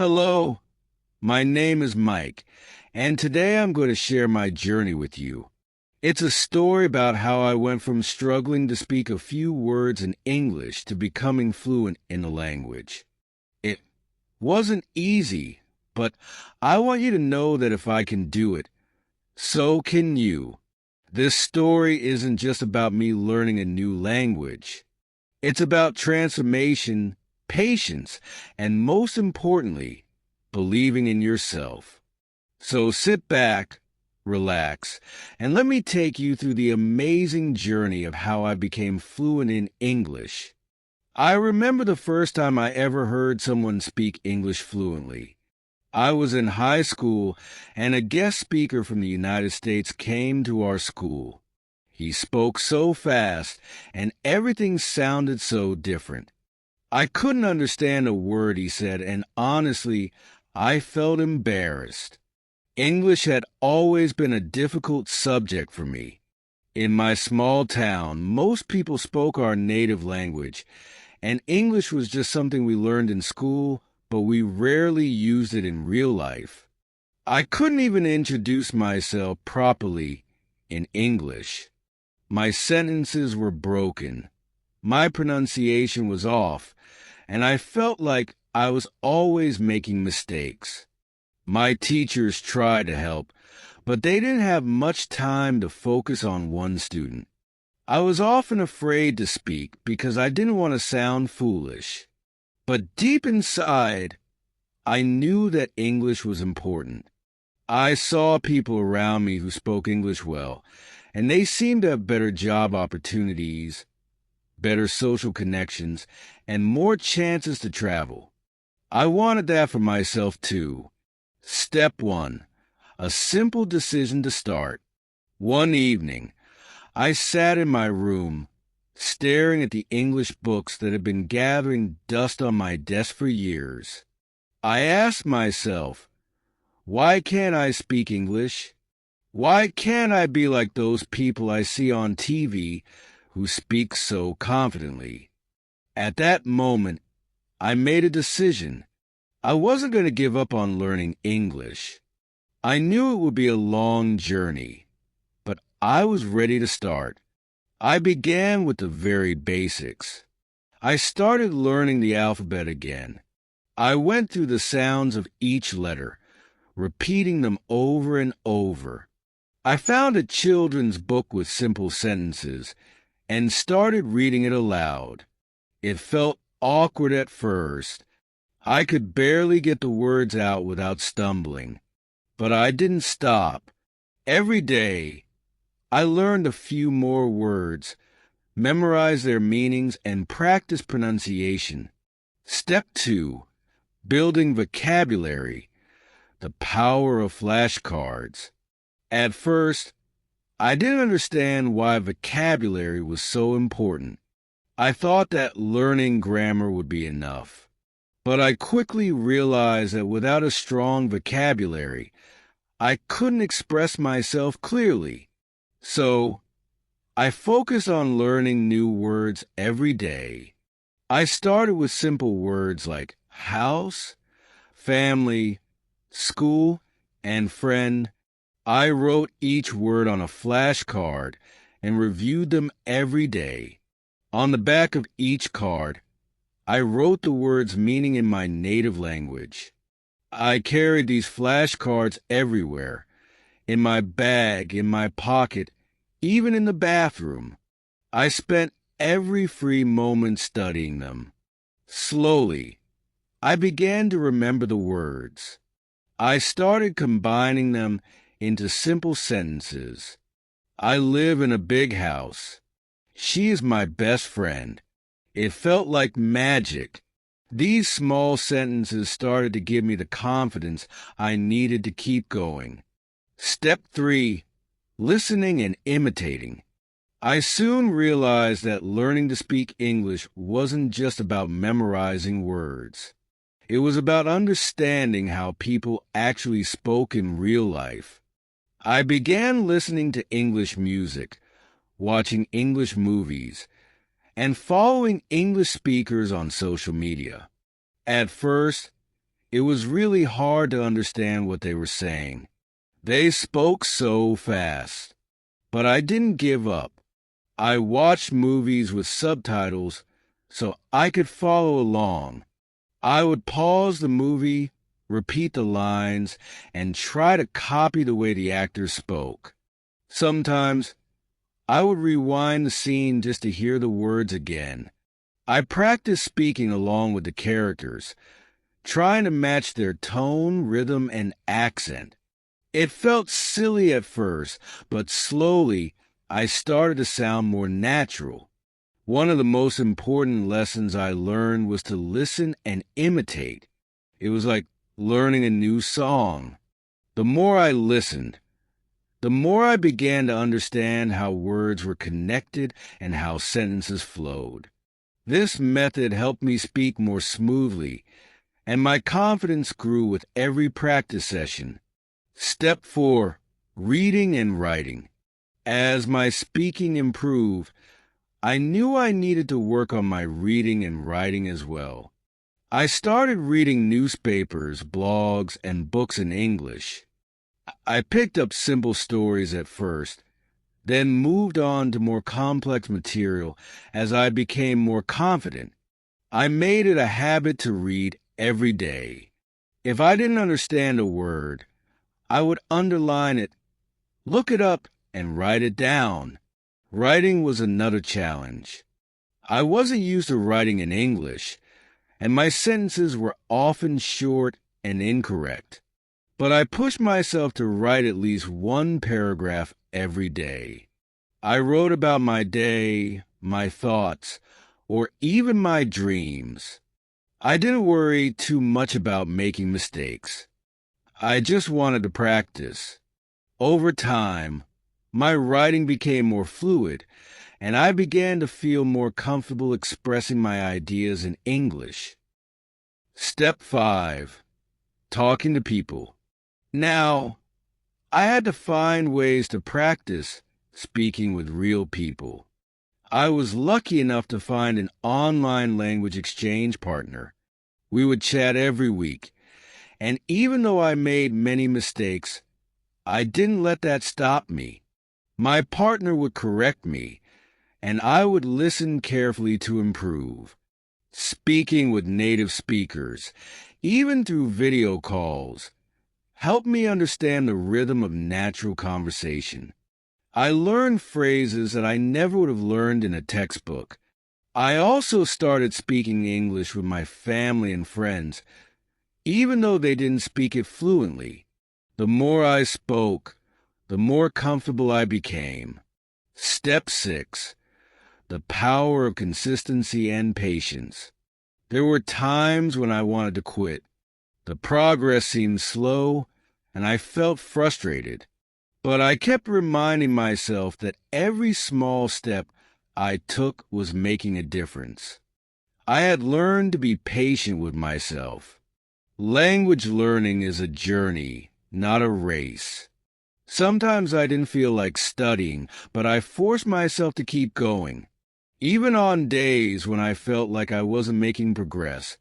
Hello, my name is Mike, and today I'm going to share my journey with you. It's a story about how I went from struggling to speak a few words in English to becoming fluent in the language. It wasn't easy, but I want you to know that if I can do it, so can you. This story isn't just about me learning a new language. It's about transformation, patience, and most importantly, believing in yourself. So sit back, relax, and let me take you through the amazing journey of how I became fluent in English. I remember the first time I ever heard someone speak English fluently. I was in high school, and a guest speaker from the United States came to our school. He spoke so fast, and everything sounded so different. I couldn't understand a word he said, and honestly, I felt embarrassed. English had always been a difficult subject for me. In my small town, most people spoke our native language, and English was just something we learned in school, but we rarely used it in real life. I couldn't even introduce myself properly in English. My sentences were broken. My pronunciation was off, and I felt like I was always making mistakes. My teachers tried to help, but they didn't have much time to focus on one student. I was often afraid to speak because I didn't want to sound foolish. But deep inside, I knew that English was important. I saw people around me who spoke English well, and they seemed to have better job opportunities, better social connections, and more chances to travel. I wanted that for myself too. Step 1. A simple decision to start. One evening, I sat in my room, staring at the English books that had been gathering dust on my desk for years. I asked myself, why can't I speak English? Why can't I be like those people I see on TV who speak so confidently? At that moment, I made a decision. I wasn't going to give up on learning English. I knew it would be a long journey, but I was ready to start. I began with the very basics. I started learning the alphabet again. I went through the sounds of each letter, repeating them over and over. I found a children's book with simple sentences and started reading it aloud. It felt awkward at first. I could barely get the words out without stumbling. But I didn't stop. Every day, I learned a few more words, memorized their meanings, and practiced pronunciation. Step 2. Building vocabulary. The power of flashcards. At first, I didn't understand why vocabulary was so important. I thought that learning grammar would be enough. But I quickly realized that without a strong vocabulary, I couldn't express myself clearly. So, I focused on learning new words every day. I started with simple words like house, family, school, and friend. I wrote each word on a flashcard and reviewed them every day. On the back of each card, I wrote the word's meaning in my native language. I carried these flashcards everywhere, in my bag, in my pocket, even in the bathroom. I spent every free moment studying them. Slowly, I began to remember the words. I started combining them into simple sentences. I live in a big house. She is my best friend. It felt like magic. These small sentences started to give me the confidence I needed to keep going. Step 3. Listening and imitating. I soon realized that learning to speak English wasn't just about memorizing words. It was about understanding how people actually spoke in real life. I began listening to English music, watching English movies, and following English speakers on social media. At first, It was really hard to understand what they were saying. They spoke so fast. But I didn't give up. I watched movies with subtitles so I could follow along. I would pause the movie, repeat the lines, and try to copy the way the actors spoke. Sometimes I would rewind the scene just to hear the words again. I practiced speaking along with the characters, trying to match their tone, rhythm, and accent. It felt silly at first, but slowly I started to sound more natural. One of the most important lessons I learned was to listen and imitate. It was like learning a new song. The more I listened, the more I began to understand how words were connected and how sentences flowed. This method helped me speak more smoothly, and my confidence grew with every practice session. Step 4. Reading and writing. As my speaking improved, I knew I needed to work on my reading and writing as well. I started reading newspapers, blogs, and books in English. I picked up simple stories at first, then moved on to more complex material as I became more confident. I made it a habit to read every day. If I didn't understand a word, I would underline it, look it up, and write it down. Writing was another challenge. I wasn't used to writing in English, and my sentences were often short and incorrect. But I pushed myself to write at least one paragraph every day. I wrote about my day, my thoughts, or even my dreams. I didn't worry too much about making mistakes. I just wanted to practice. Over time, my writing became more fluid, and I began to feel more comfortable expressing my ideas in English. Step 5. Talking to people. Now, I had to find ways to practice speaking with real people. I was lucky enough to find an online language exchange partner. We would chat every week, and even though I made many mistakes, I didn't let that stop me. My partner would correct me, and I would listen carefully to improve. Speaking with native speakers, even through video calls, helped me understand the rhythm of natural conversation. I learned phrases that I never would have learned in a textbook. I also started speaking English with my family and friends, even though they didn't speak it fluently. The more I spoke, the more comfortable I became. Step 6. The power of consistency and patience. There were times when I wanted to quit. The progress seemed slow, and I felt frustrated. But I kept reminding myself that every small step I took was making a difference. I had learned to be patient with myself. Language learning is a journey, not a race. Sometimes I didn't feel like studying, but I forced myself to keep going. Even on days when I felt like I wasn't making progress,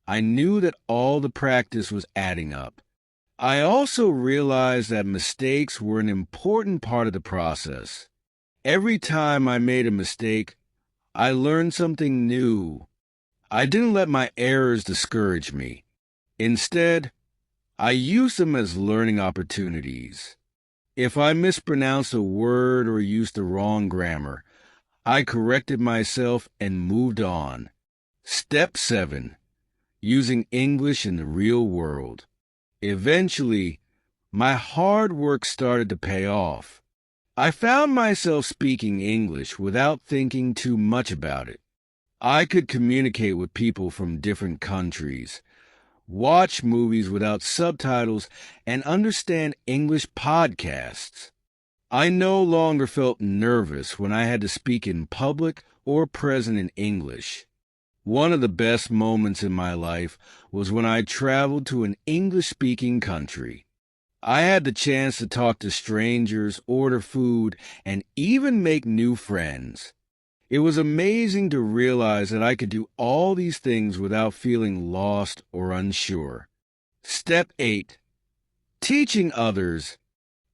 I knew that all the practice was adding up. I also realized that mistakes were an important part of the process. Every time I made a mistake, I learned something new. I didn't let my errors discourage me. Instead, I used them as learning opportunities. If I mispronounced a word or used the wrong grammar, I corrected myself and moved on. Step 7. Using English in the real world. Eventually, my hard work started to pay off. I found myself speaking English without thinking too much about it. I could communicate with people from different countries, watch movies without subtitles, and understand English podcasts. I no longer felt nervous when I had to speak in public or present in English. One of the best moments in my life was when I traveled to an English-speaking country. I had the chance to talk to strangers, order food, and even make new friends. It was amazing to realize that I could do all these things without feeling lost or unsure. Step 8. Teaching others.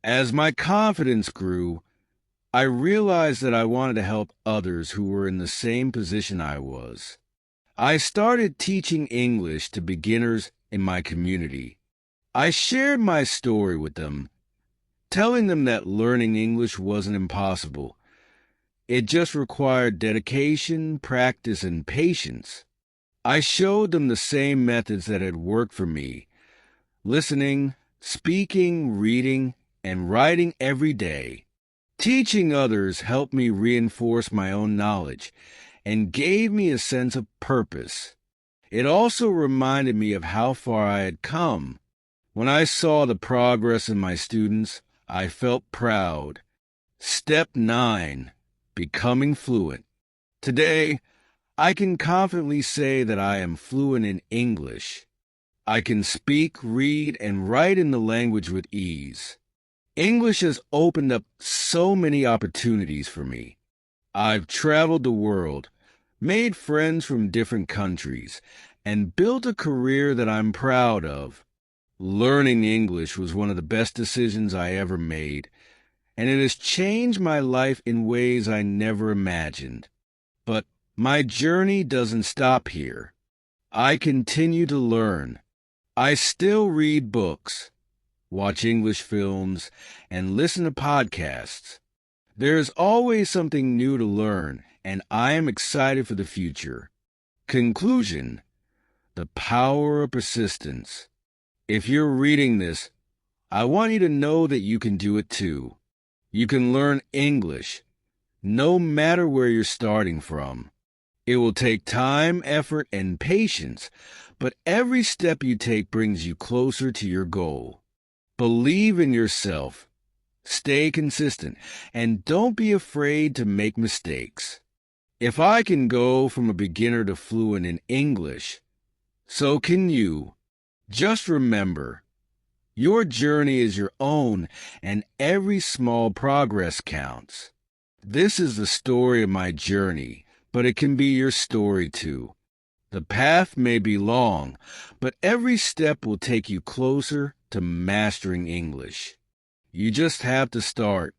As my confidence grew, I realized that I wanted to help others who were in the same position I was. I started teaching English to beginners in my community. I shared my story with them, telling them that learning English wasn't impossible. It just required dedication, practice, and patience. I showed them the same methods that had worked for me: listening, speaking, reading, and writing every day. Teaching others helped me reinforce my own knowledge and gave me a sense of purpose. It also reminded me of how far I had come. When I saw the progress in my students, I felt proud. Step 9. Becoming fluent. Today, I can confidently say that I am fluent in English. I can speak, read, and write in the language with ease. English has opened up so many opportunities for me. I've traveled the world, made friends from different countries, and built a career that I'm proud of. Learning English was one of the best decisions I ever made, and it has changed my life in ways I never imagined. But my journey doesn't stop here. I continue to learn. I still read books, watch English films, and listen to podcasts. There's always something new to learn, and I am excited for the future. Conclusion: the power of persistence. If you're reading this, I want you to know that you can do it too. You can learn English, no matter where you're starting from. It will take time, effort, and patience, but every step you take brings you closer to your goal. Believe in yourself, stay consistent, and don't be afraid to make mistakes. If I can go from a beginner to fluent in English, so can you. Just remember, your journey is your own, and every small progress counts. This is the story of my journey, but it can be your story too. The path may be long, but every step will take you closer to mastering English. You just have to start.